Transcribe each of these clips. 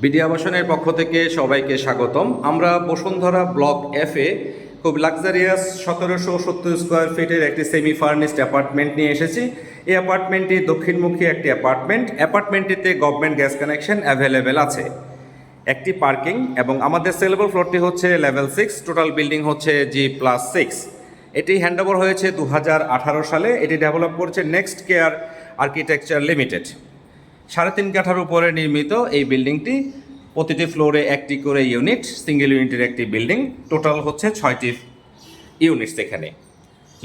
BD আবাসনের পক্ষ থেকে সবাইকে স্বাগতম। আমরা বসুন্ধরা ব্লক এফে খুব লাক্সারিয়াস 1770 স্কোয়ার ফিটের একটি সেমি ফার্নিশড অ্যাপার্টমেন্ট নিয়ে এসেছি। এই অ্যাপার্টমেন্টটি দক্ষিণমুখী একটি অ্যাপার্টমেন্টটিতে গভর্নমেন্ট গ্যাস কানেকশন অ্যাভেলেবেল আছে, একটি পার্কিং, এবং আমাদের সেলেবল ফ্লোরটি হচ্ছে লেভেল 6, টোটাল বিল্ডিং হচ্ছে G+6। এটি হ্যান্ডওভার হয়েছে 2018 সালে। এটি ডেভেলপ করছে নেক্সট কেয়ার আর্কিটেকচার লিমিটেড। 3.5 কাঠার উপরে নির্মিত এই বিল্ডিংটি, প্রতিটি ফ্লোরে একটি করে ইউনিট, সিঙ্গেল ইউনিটের একটি বিল্ডিং। টোটাল হচ্ছে 6টি ইউনিটস। এখানে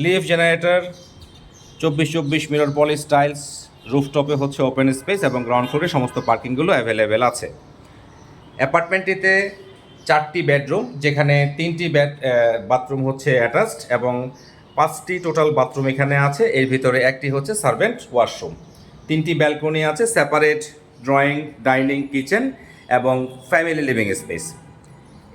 lift, generator, 24 mirror polish tiles, রুফটপে হচ্ছে ওপেন স্পেস এবং গ্রাউন্ড ফ্লোরে সমস্ত পার্কিংগুলো অ্যাভেলেবেল আছে। অ্যাপার্টমেন্টটিতে 4টি বেডরুম, যেখানে 3টি বাথরুম হচ্ছে অ্যাটাচড এবং 5টি টোটাল বাথরুম এখানে আছে। এর ভিতরে একটি হচ্ছে সার্ভেন্ট ওয়াশরুম। 3টি ব্যালকনি আছে, সেপারেট ড্রয়িং, ডাইনিং, কিচেন এবং ফ্যামিলি লিভিং স্পেস।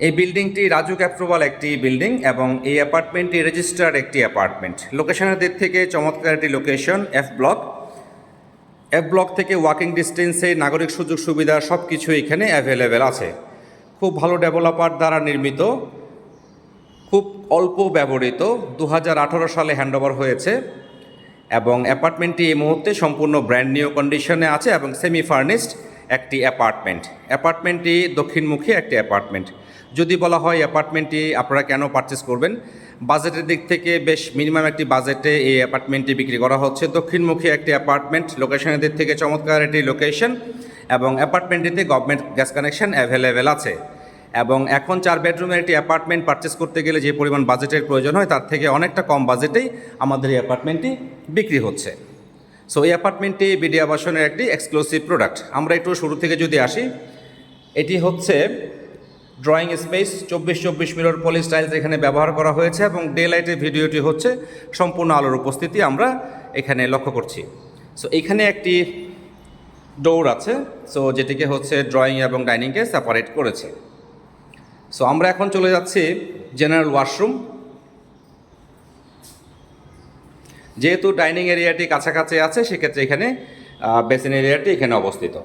এই বিল্ডিংটি রাজুক অ্যাপ্রুভাল একটি বিল্ডিং এবং এই অ্যাপার্টমেন্টটি রেজিস্টার্ড একটি অ্যাপার্টমেন্ট। লোকেশনের দিক থেকে চমৎকার একটি লোকেশন। এফ ব্লক থেকে ওয়াকিং ডিস্টেন্সে নাগরিক সুযোগ সুবিধা সব কিছু এখানে অ্যাভেলেবেল আছে। খুব ভালো ডেভেলপার দ্বারা নির্মিত, খুব অল্প ব্যবহৃত, 2018 সালে হ্যান্ডওভার হয়েছে এবং অ্যাপার্টমেন্টটি এই মুহূর্তে সম্পূর্ণ ব্র্যান্ড নিউ কন্ডিশনে আছে এবং সেমি ফার্নিশড একটি অ্যাপার্টমেন্টটি দক্ষিণমুখী একটি অ্যাপার্টমেন্ট। যদি বলা হয় অ্যাপার্টমেন্টটি আপনারা কেন পারচেস করবেন, বাজেটের দিক থেকে বেশ মিনিমাম একটি বাজেটে এই অ্যাপার্টমেন্টটি বিক্রি করা হচ্ছে। দক্ষিণমুখী একটি অ্যাপার্টমেন্ট, লোকেশনের দিক থেকে চমৎকার একটি লোকেশন এবং অ্যাপার্টমেন্টটিতে গভর্নমেন্ট গ্যাস কানেকশন অ্যাভেলেবেল আছে। এবং এখন 4 বেডরুমের একটি অ্যাপার্টমেন্ট পারচেস করতে গেলে যে পরিমাণ বাজেটের প্রয়োজন হয় তার থেকে অনেকটা কম বাজেটেই আমাদের এই অ্যাপার্টমেন্টটি বিক্রি হচ্ছে। সো এই অ্যাপার্টমেন্টটি বিডি আবাসনের একটি এক্সক্লুসিভ প্রোডাক্ট। আমরা একটু শুরু থেকে যদি আসি, এটি হচ্ছে drawing space, 24 mirror polish tiles এখানে ব্যবহার করা হয়েছে এবং ডে লাইটের ভিডিওটি হচ্ছে সম্পূর্ণ আলোর উপস্থিতি আমরা এখানে লক্ষ্য করছি। সো এখানে একটি ডোর আছে, সো যেটিকে হচ্ছে ড্রয়িং এবং ডাইনিংকে সেপারেট করেছে। সো আমরা এখন চলে যাচ্ছি জেনারেল ওয়াশরুম। যেহেতু ডাইনিং এরিয়াটি কাছাকাছি আছে, সেক্ষেত্রে এখানে বেসিন এরিয়াটি এখানে অবস্থিত।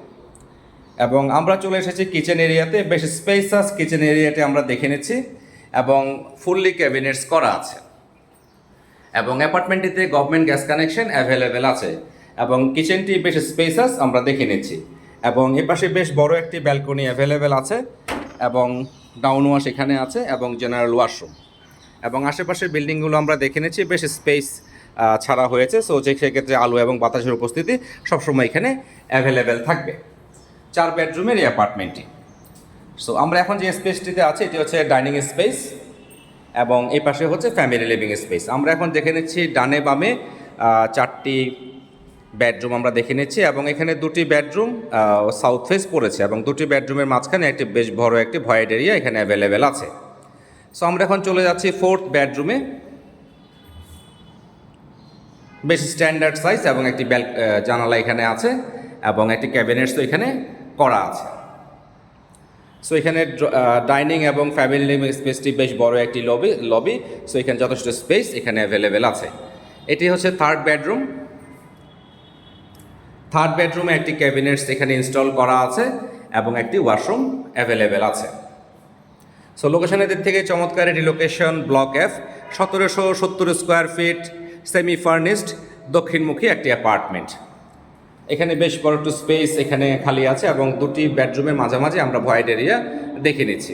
এবং আমরা চলে এসেছি কিচেন এরিয়াতে। বেশ স্পেসাস কিচেন এরিয়াটি আমরা দেখে নিচ্ছি এবং ফুললি ক্যাবিনেটস করা আছে এবং অ্যাপার্টমেন্টটিতে গভর্নমেন্ট গ্যাস কানেকশন অ্যাভেলেবেল আছে এবং কিচেনটি বেশ স্পেসাস আমরা দেখে নিচ্ছি। এবং এপাশে বেশ বড় একটি ব্যালকনি অ্যাভেলেবেল আছে এবং ডাউন ওয়াশ এখানে আছে এবং জেনারেল ওয়াশরুম। এবং আশেপাশের বিল্ডিংগুলো আমরা দেখে নিচ্ছি, বেশ স্পেস ছাড়া হয়েছে। সো যে সেক্ষেত্রে আলো এবং বাতাসের উপস্থিতি সবসময় এখানে অ্যাভেলেবেল থাকবে। 4 বেডরুমের এই অ্যাপার্টমেন্টটি। সো আমরা এখন যে স্পেসটিতে আছি এটি হচ্ছে ডাইনিং স্পেস এবং এই পাশে হচ্ছে ফ্যামিলি লিভিং স্পেস। আমরা এখন দেখে নিচ্ছি ডানে বামে 4টি বেডরুম আমরা দেখে নিচ্ছি এবং এখানে 2টি বেডরুম সাউথ ফেস পড়েছে এবং 2টি বেডরুমের মাঝখানে একটি বেশ বড় একটি ভয়েড এরিয়া এখানে অ্যাভেলেবেল আছে। সো আমরা এখন চলে যাচ্ছি 4th বেডরুমে। বেশ স্ট্যান্ডার্ড সাইজ এবং একটি জানালা এখানে আছে এবং একটি ক্যাবিনেটস তো এখানে করা আছে। সো এখানে ডাইনিং এবং ফ্যামিলি লিভিং স্পেসটি বেশ বড় একটি লবি। সো এখানে যথেষ্ট স্পেস এখানে অ্যাভেলেবেল আছে। এটি হচ্ছে 3rd বেডরুম। 3rd বেডরুমে একটি ক্যাবিনেটস এখানে ইনস্টল করা আছে এবং একটি ওয়াশরুম অ্যাভেলেবেল আছে। সো লোকেশনের দিক থেকে চমৎকার এটি location. Block F, 1770 square feet, semi furnished, দক্ষিণমুখী একটি অ্যাপার্টমেন্ট। এখানে বেশ বড় একটু স্পেস এখানে খালি আছে এবং 2টি বেডরুমের মাঝামাঝি আমরা ভয়েড এরিয়া দেখে নিচ্ছি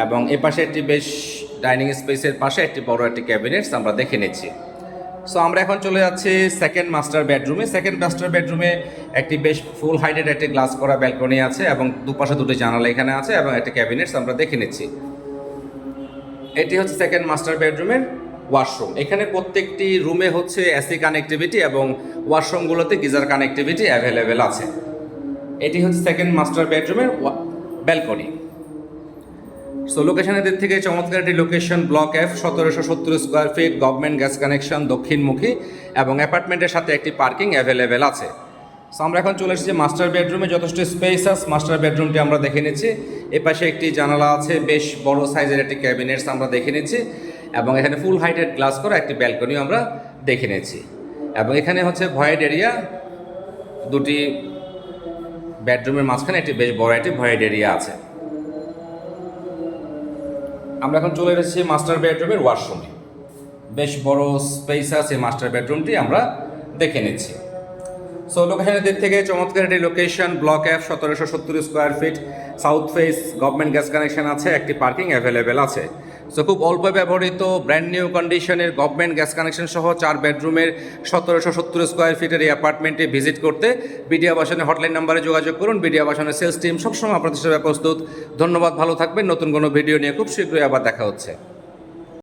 এবং এপাশে একটি বেশ ডাইনিং স্পেসের পাশে একটি বড় একটি ক্যাবিনেটস আমরা দেখে নিচ্ছি। সো আমরা এখন চলে যাচ্ছি 2nd মাস্টার বেডরুমে। 2nd মাস্টার বেডরুমে একটি বেশ ফুল হাইটেড একটি গ্লাস করা ব্যালকনি আছে এবং দুপাশে 2টি জানালা এখানে আছে এবং একটি ক্যাবিনেটস আমরা দেখে নিচ্ছি। এটি হচ্ছে 2nd মাস্টার বেডরুমের ওয়াশরুম। এখানে প্রত্যেকটি রুমে হচ্ছে এসি কানেক্টিভিটি এবং ওয়াশরুমগুলোতে গিজার কানেক্টিভিটি অ্যাভেলেবেল আছে। এটি হচ্ছে 2nd মাস্টার বেডরুমের ব্যালকনি। সো লোকেশনের দিক থেকে চমৎকার একটি location. Block F, 1770 square feet, government gas connection, দক্ষিণমুখী এবং অ্যাপার্টমেন্টের সাথে একটি পার্কিং অ্যাভেলেবেল আছে। সো আমরা এখন চলে এসেছি মাস্টার বেডরুমে। যথেষ্ট স্পেসাস মাস্টার বেডরুমটি আমরা দেখে নিচ্ছি। এপাশে একটি জানালা আছে, বেশ বড় সাইজের একটি ক্যাবিনেটস আমরা দেখে নিচ্ছি এবং এখানে ফুল হাইটেড গ্লাস করা একটি ব্যালকনিও আমরা দেখে নিচ্ছি এবং এখানে হচ্ছে ভয়েড এরিয়া, 2টি বেডরুমের মাঝখানে একটি বেশ বড় একটি ভয়েড এরিয়া আছে। আমরা এখন চলে এসেছি মাস্টার বেডরুমের ওয়াশরুমে। বেশ বড় স্পেস আছে মাস্টার বেডরুমটি, আমরা দেখে নিচ্ছি। সো লোকেশনের দিক থেকে চমৎকার একটি location, block F 1770 square fit, south face, government gas connection আছে, একটি পার্কিং অ্যাভেলেবেল আছে। সো খুব অল্প ব্যবহৃত ব্র্যান্ড নিউ কন্ডিশনের গভর্নমেন্ট গ্যাস কানেকশন সহ 4 বেডরুমের 1770 স্কোয়ার ফিটের এই অ্যাপার্টমেন্টে ভিজিট করতে বিডি আবাসনের হটলাইন নাম্বারে যোগাযোগ করুন। বিডি আবাসনের সেলস টিম সবসময় আপনাদের সেবায় প্রস্তুত। ধন্যবাদ, ভালো থাকবেন। নতুন কোনো ভিডিও নিয়ে খুব শীঘ্রই আবার দেখা হচ্ছে।